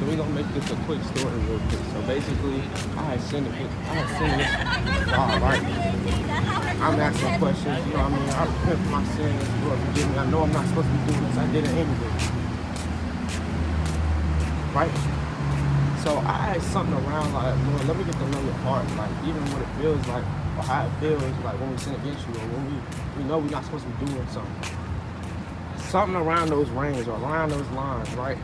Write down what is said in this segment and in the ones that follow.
So we're gonna make this a quick story real quick. So basically, I had seen this God, right? I'm asking questions, you know what I mean? I repent for my sins, Lord forgive me. I know I'm not supposed to be doing this. I did it anyway. Right? So I asked something around like, Lord, let me get to know your heart. Like even what it feels like or how it feels like when we sin against you or when we know we're not supposed to be doing something. Something around those ranges or around those lines, right?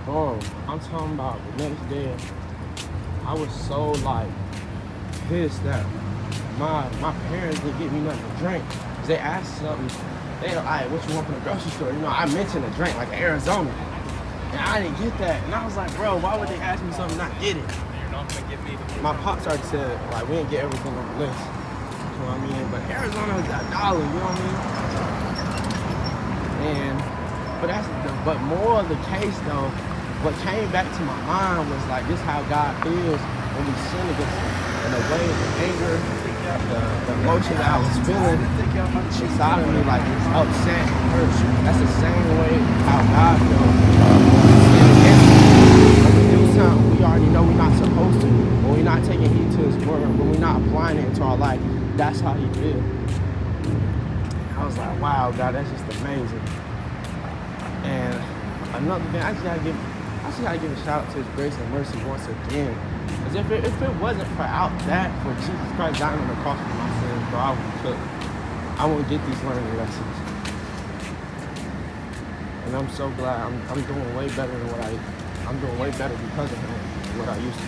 Bro, I'm talking about the next day, I was so like pissed that my parents didn't get me nothing to drink. Cause they asked something, they were, all right, what you want from the grocery store? You know, I mentioned a drink like Arizona. And I didn't get that. And I was like, bro, why would they ask me something and not get it? You're not gonna give me the My pops already said, like, we didn't get everything on the list. You know what I mean? But Arizona is $1, you know what I mean? But more of the case though, what came back to my mind was like, this how God feels when we sin against him. And the way, the anger, the emotion that I was feeling inside of me, like it's upset, hurt. That's the same way how God feels when we sin against him. When we do something we already know we're not supposed to, when we're not taking heed to his word, when we're not applying it into our life, that's how he feels. I was like, wow, God, that's just amazing. And another thing, I just gotta give a shout out to his grace and mercy once again. Because if it wasn't for Jesus Christ dying on the cross for my sins, bro, I wouldn't get these learning lessons. And I'm so glad I'm doing way better than I'm doing way better because of him than what I used to.